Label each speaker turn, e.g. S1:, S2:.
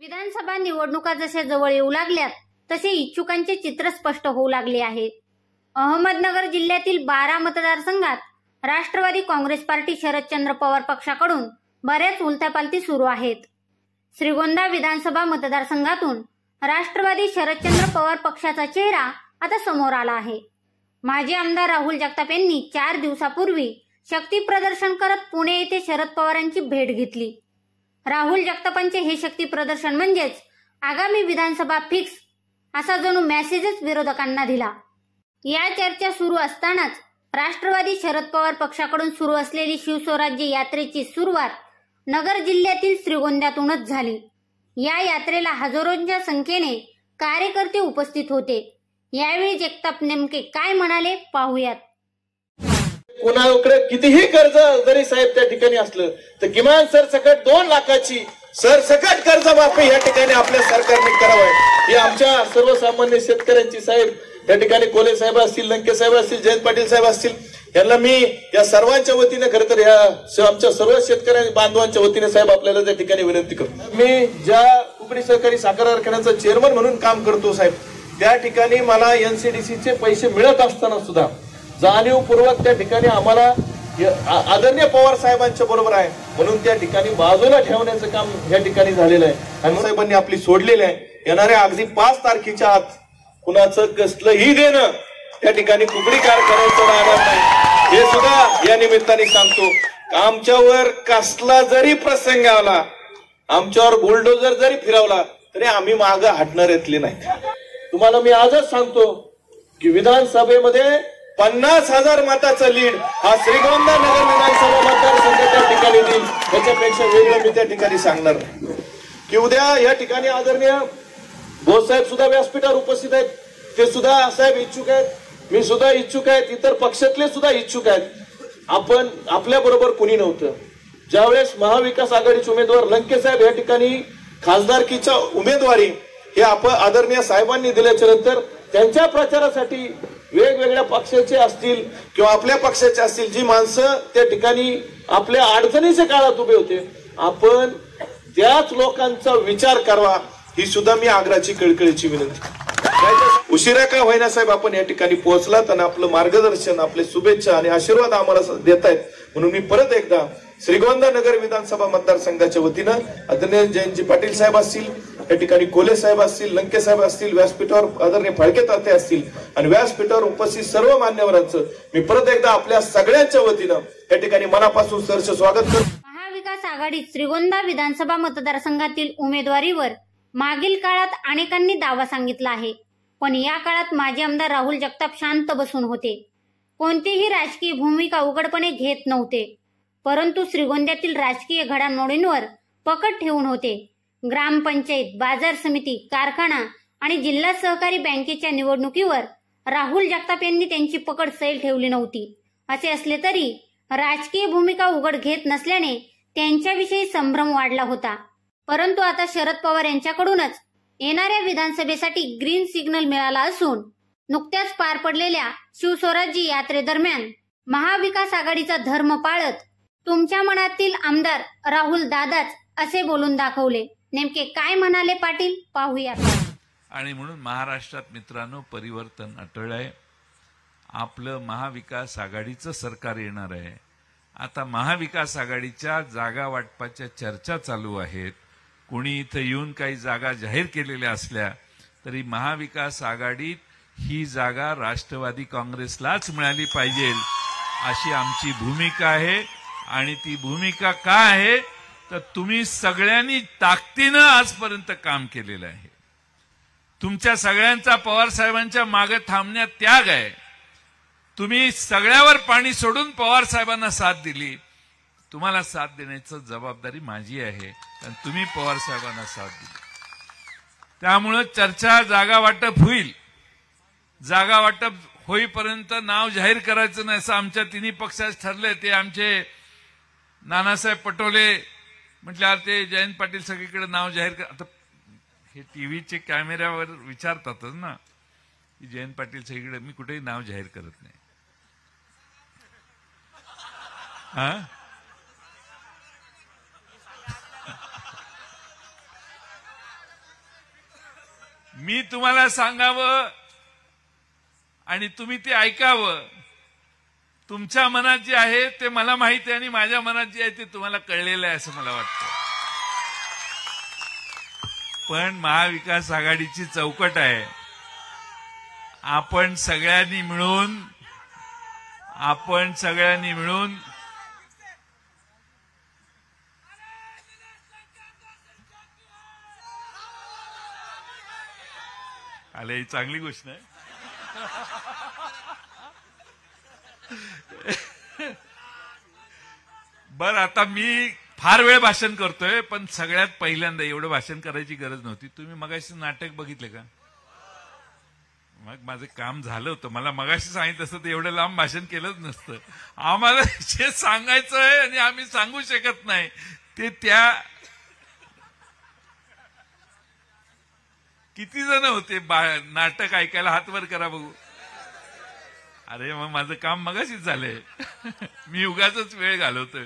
S1: विधानसभा निवडणुका जशा जवळ येऊ लागल्यात तसे इच्छुकांचे चित्र स्पष्ट होऊ लागले आहे। अहमदनगर जिल्ह्यातील 12 मतदारसंघात राष्ट्रवादी काँग्रेस पार्टी शरदचंद्र पवार पक्षाकडून बऱ्याच उलथापालथी सुरू आहेत। श्रीगोंदा विधानसभा मतदारसंघातून राष्ट्रवादी शरदचंद्र पवार पक्षाचा चेहरा आता समोर आला आहे। माजी आमदार राहुल जगताप यांनी 4 दिवसापूर्वी शक्ती प्रदर्शन करत पुणे येथे शरद पवारांची भेट घेतली। राहुल जगतापांचे हे शक्ती प्रदर्शन म्हणजेच आगामी विधानसभा फिक्स असा जणू मेसेजच विरोधकांना दिला। या चर्चा सुरू असतानाच राष्ट्रवादी शरद पवार पक्षाकडून सुरू असलेली शिवस्वराज्य यात्रेची सुरुवात नगर जिल्ह्यातील श्रीगोंद्यातूनच झाली। या यात्रेला हजारोंच्या संख्येने कार्यकर्ते उपस्थित होते। यावेळी जगताप नेमके काय म्हणाले पाहूयात।
S2: कोणाकडे कितीही कर्ज जरी साहेब त्या ठिकाणी असलं तर किमान सरसकट 2 लाखाची सरसकट कर्जमाफी या ठिकाणी आपल्या सरकारने करावं। ही आमच्या सर्वसामान्य शेतकऱ्यांची साहेब या ठिकाणी कोले साहेब असतील, लंके साहेब असतील, जयंत पाटील साहेब असतील, यांना मी या सर्वांच्या वतीने खरं तर या आमच्या सर्व शेतकरी बांधवांच्या वतीने साहेब आपल्याला त्या ठिकाणी विनंती करतो। मी ज्या कुकडी सहकारी साखर कारखान्याचा चेअरमन म्हणून काम करतो साहेब, त्या ठिकाणी मला एनसीडीसीचे पैसे मिळत असताना सुद्धा जाणीवपूर्वक त्या ठिकाणी आम्हाला आदरणीय पवार साहेबांच्या बरोबर आहे म्हणून त्या ठिकाणी बाजूला ठेवण्याचं काम या ठिकाणी झालेलं आहे आणि साहेबांनी आपली सोडलेली आहे। येणाऱ्या अगदी 5 तारखेच्या आत कुणाचं कसलंही देणं त्या ठिकाणी कुकडी कारखान्याचं राहणार नाही हे सुद्धा या निमित्ताने सांगतो। आमच्यावर कसला जरी प्रसंग आला, आमच्यावर बुलडोजर जरी फिरवला तरी आम्ही मागं हटणाऱ्यातले नाही। तुम्हाला मी आजच सांगतो की विधानसभेमध्ये 50,000 मताचा लीड हा श्रीगोंदा नगर विधानसभा मतदारसंघ त्या ठिकाणी देईल। त्याच्यापेक्षा वेगळं मी त्या ठिकाणी सांगणार नाही की उद्या या ठिकाणी आदरणीय भाऊसाहेब सुद्धा व्यासपीठावर उपस्थित आहेत, ते सुद्धा साहेब इच्छुक आहेत, मी सुद्धा इच्छुक आहेत, इतर पक्षातले सुद्धा इच्छुक आहेत। आपण आपल्या बरोबर कुणी नव्हतं ज्यावेळेस महाविकास आघाडीचे उमेदवार लंके साहेब या ठिकाणी खासदारकीच्या उमेदवारी हे आपण आदरणीय साहेबांनी दिल्याच्या नंतर त्यांच्या प्रचारासाठी वेगवेगळ्या पक्षाचे असतील किंवा आपल्या पक्षाचे असतील जी माणसं त्या ठिकाणी आपल्या अडचणीच्या काळात उभे होते, आपण त्याच लोकांचा विचार करावा ही सुद्धा मी आग्रहाची कळकळीची विनंती। उशिरा का होईना साहेब आपण या ठिकाणी पोहोचलात आणि आपलं मार्गदर्शन, आपले शुभेच्छा आणि आशीर्वाद आम्हाला देत आहेत म्हणून मी परत एकदा श्रीगोंदा नगर विधानसभा मतदारसंघाच्या वतीनं आदरणीय जयंतजी पाटील साहेब असतील, या ठिकाणी कोले साहेब असतील, लंके साहेब असतील, व्यासपीठावर आदरणीय फाळके ताते असतील आणि व्यासपीठावर उपस्थित सर्व मान्यवरांचं मी परत एकदा आपल्या सगळ्यांच्या वतीनं या ठिकाणी मनापासून सहर्ष स्वागत करतो।
S1: महाविकास आघाडीत श्रीगोंदा विधानसभा मतदारसंघातील उमेदवारीवर मागील काळात अनेकांनी दावा सांगितला आहे, पण या काळात माजी आमदार राहुल जगताप शांत बसून होते, कोणतीही राजकीय भूमिका उघडपणे घेत नव्हते, परंतु श्रीगोंद्यातील राजकीय घडामोडींवर पकड ठेवून होते। ग्रामपंचायत, बाजार समिती, कारखाना आणि जिल्हा सहकारी बँकेच्या निवडणुकीवर राहुल जगताप यांनी त्यांची पकड सैल ठेवली नव्हती। असे असले तरी राजकीय भूमिका उघड घेत नसल्याने त्यांच्याविषयी संभ्रम वाढला होता, परंतु आता शरद पवार यांच्याकडूनच येणाऱ्या विधानसभेसाठी ग्रीन सिग्नल मिळाला असून नुकत्याच पार पडलेल्या शिवस्वराज्य यात्रेदरम्यान महाविकास आघाडीचा धर्म पाळत तुमच्या मनातील आमदार राहुल दादाच असे बोलून दाखवले। नेमके काय म्हणाले पाटील पाहूयात।
S3: आणि म्हणून महाराष्ट्रात मित्रांनो परिवर्तन अटळ आहे। आपलं महाविकास आघाडीचं सरकार येणार आहे। आता महाविकास आघाडीच्या जागा वाटपाच्या चर्चा चालू आहेत। कोणी इथं येऊन काही जागा जाहीर केलेल्या असल्या तरी महाविकास आघाडीत ही जागा राष्ट्रवादी काँग्रेसलाच मिळाली पाहिजे अशी आमची भूमिका आहे। आणि ती भूमिका काय आहे तर तुम्ही सगळ्यांनी ताकदीनं आजपर्यंत काम केलेलं आहे। तुमच्या सगळ्यांचा पवार साहेबांच्या मागे थांबण्यात त्याग आहे। तुम्ही सगळ्यावर पाणी सोडून पवार साहेबांना साथ दिली, तुम्हाला साथ देण्याची जबाबदारी माझी आहे आणि तुम्ही पवार साहेबांना साथ दिली। त्यामुळे चर्चा जागा वाटप होईल, जागा वाटप होईपर्यंत नाव जाहीर करायचं नाही असं आमच्या तिन्ही पक्षात ठरले। ते आमचे नानासाहेब पटोले म्हटल्यावर ते जयंत पाटील सगळीकडे नाव जाहीर कर, आता हे टीव्हीचे कॅमेऱ्यावर विचारतातच ना की जयंत पाटील सगळीकडे, मी कुठेही नाव जाहीर करत नाही। मी तुम्हाला सांगावं आणि तुम्ही ते ऐकावं. तुमच्या मनात जे आहे ते मला माहिती आहे आणि माझ्या मनात जे आहे ते तुम्हाला कळलेलं आहे असं मला वाटतं. पण महाविकास आघाडीची चौकट आहे. आपण सगळ्यांनी मिळून आले, ही चांगली गोष्ट आहे. बर, आता मी फार वेळ भाषण करतोय, पण सगळ्यात पहिल्यांदा एवढं भाषण करायची गरज नव्हती. तुम्ही मगाशी नाटक बघितले का? मग माझं काम झालं होतं. मला मगाशी सांगितलं असतं तर एवढं लांब भाषण केलंच नसतं. आम्हाला जे सांगायचं आहे आणि आम्ही सांगू शकत नाही ते त्या किती जण होते नाटक ऐकायला? हात वर करा बघू. अरे मग माझं काम मगाशीच झालंय. मी उगाचच वेळ घालवतोय.